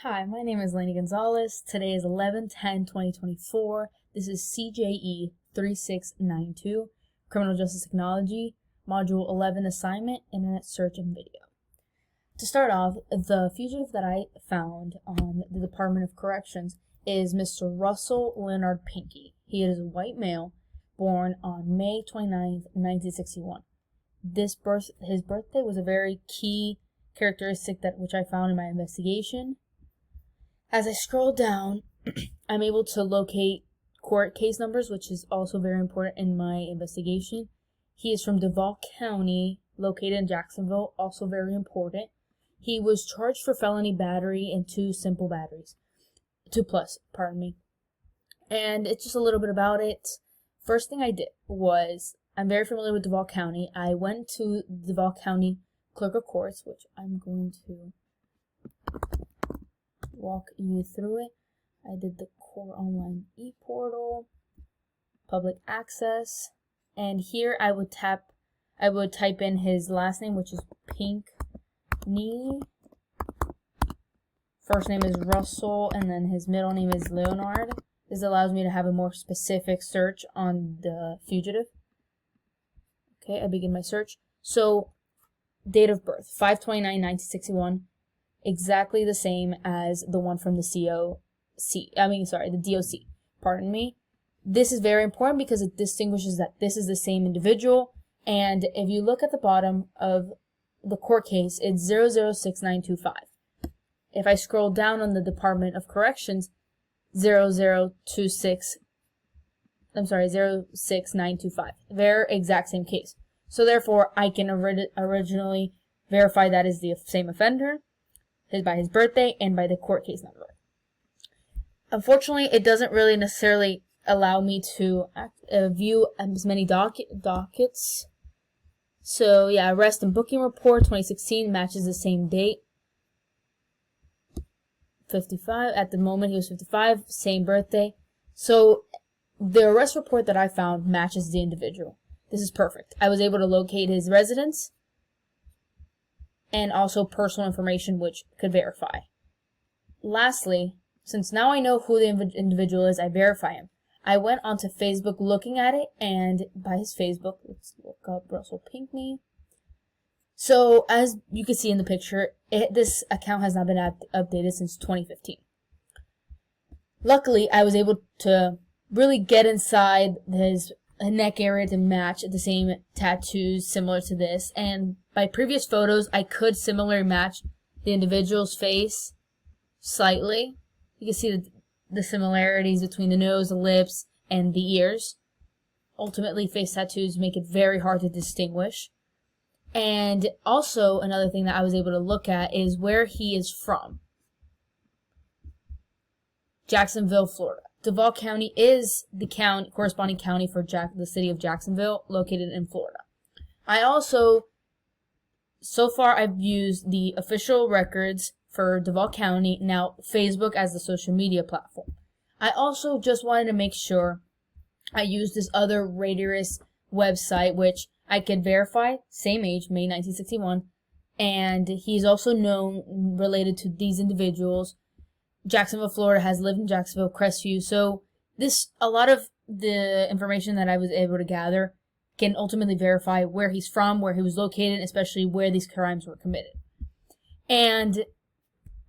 Hi, my name is Lainey Gonzalez. Today is 11/10/2024. This is CJE 3692, Criminal Justice Technology, Module 11 Assignment, Internet Search and Video. To start off, the fugitive that I found on the Department of Corrections is Mr. Russell Leonard Pinckney. He is a white male, born on May 29th, 1961. His birthday was a very key characteristic which I found in my investigation. As I scroll down, I'm able to locate court case numbers, which is also very important in my investigation. He is from Duval County, located in Jacksonville, also very important. He was charged for felony battery and 2 simple batteries. 2 plus, pardon me. And it's just a little bit about it. First thing I did was, I'm very familiar with Duval County. I went to Duval County Clerk of Courts, which I'm going to walk you through it. I did the Core Online e-portal, public access, and here I would type in his last name, which is Pinckney. First name is Russell, and then his middle name is Leonard. This allows me to have a more specific search on the fugitive. Okay, I begin my search. So, date of birth, 5/29/1961. Exactly the same as the one from the DOC. Pardon me. This is very important because it distinguishes that this is the same individual. And if you look at the bottom of the court case, it's 006925. If I scroll down on the Department of Corrections, 06925. They're exact same case. So therefore, I can originally verify that is the same offender by his birthday and by the court case number. Unfortunately, it doesn't really necessarily allow me to view as many dockets. So yeah, arrest and booking report 2016 matches the same date. 55, at the moment he was 55, same birthday. So the arrest report that I found matches the individual. This is perfect. I was able to locate his residence and also personal information which could verify. Lastly, since now I know who the individual is, I verify him. I went onto Facebook looking at it, and by his Facebook, let's look up Russell Pinckney. So, as you can see in the picture, this account has not been updated since 2015. Luckily, I was able to really get inside his neck area to match the same tattoos similar to this, and by previous photos I could similarly match the individual's face slightly. You can see the similarities between the nose, the lips, and the ears. Ultimately, face tattoos make it very hard to distinguish. And also another thing that I was able to look at is where he is from. Jacksonville, Florida. Duval County is the corresponding county for the city of Jacksonville, located in Florida. So far I've used the official records for Duval County, now Facebook as the social media platform. I also just wanted to make sure I used this other Radius website, which I could verify, same age, May 1961, and he's also related to these individuals. Jacksonville, Florida, has lived in Jacksonville, Crestview. So a lot of the information that I was able to gather can ultimately verify where he's from, where he was located, especially where these crimes were committed. And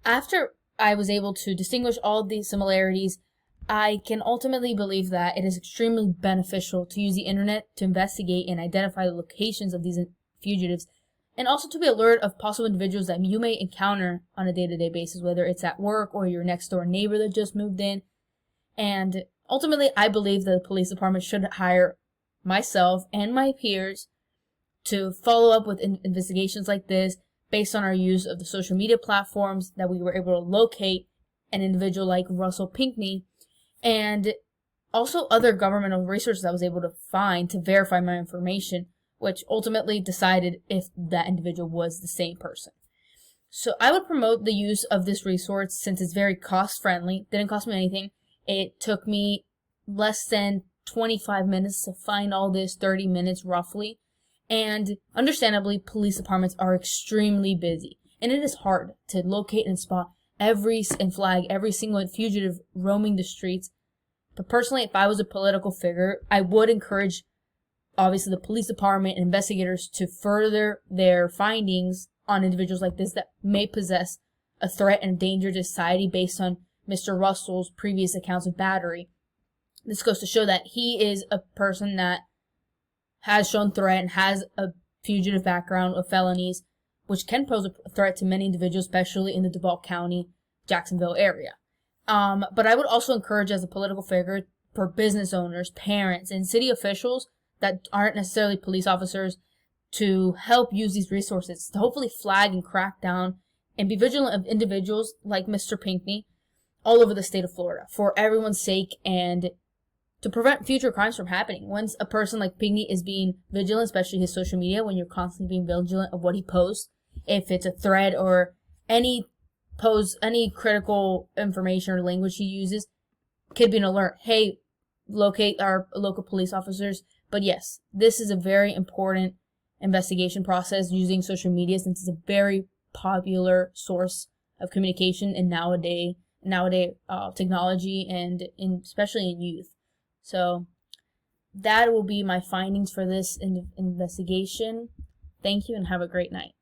after I was able to distinguish all of these similarities, I can ultimately believe that it is extremely beneficial to use the internet to investigate and identify the locations of these fugitives, and also to be alert of possible individuals that you may encounter on a day-to-day basis, whether it's at work or your next-door neighbor that just moved in. And ultimately, I believe that the police department should hire myself and my peers to follow up with investigations like this based on our use of the social media platforms that we were able to locate an individual like Russell Pinckney, and also other governmental resources I was able to find to verify my information, which ultimately decided if that individual was the same person. So I would promote the use of this resource since it's very cost-friendly. Didn't cost me anything. It took me less than 25 minutes to find all this, 30 minutes roughly. And understandably, police departments are extremely busy. And it is hard to locate and spot and flag every single fugitive roaming the streets. But personally, if I was a political figure, I would encourage, obviously, the police department and investigators to further their findings on individuals like this that may possess a threat and danger to society based on Mr. Russell's previous accounts of battery. This goes to show that he is a person that has shown threat and has a fugitive background of felonies, which can pose a threat to many individuals, especially in the Duval County, Jacksonville area. But I would also encourage, as a political figure, for business owners, parents, and city officials that aren't necessarily police officers to help use these resources to hopefully flag and crack down and be vigilant of individuals like Mr. Pinckney all over the state of Florida for everyone's sake and to prevent future crimes from happening. Once a person like Pinckney is being vigilant, especially his social media, when you're constantly being vigilant of what he posts, if it's a thread or any critical information or language he uses, could be an alert. Hey, locate our local police officers. But yes, this is a very important investigation process using social media, since it's a very popular source of communication in nowadays technology and especially in youth. So that will be my findings for this investigation. Thank you and have a great night.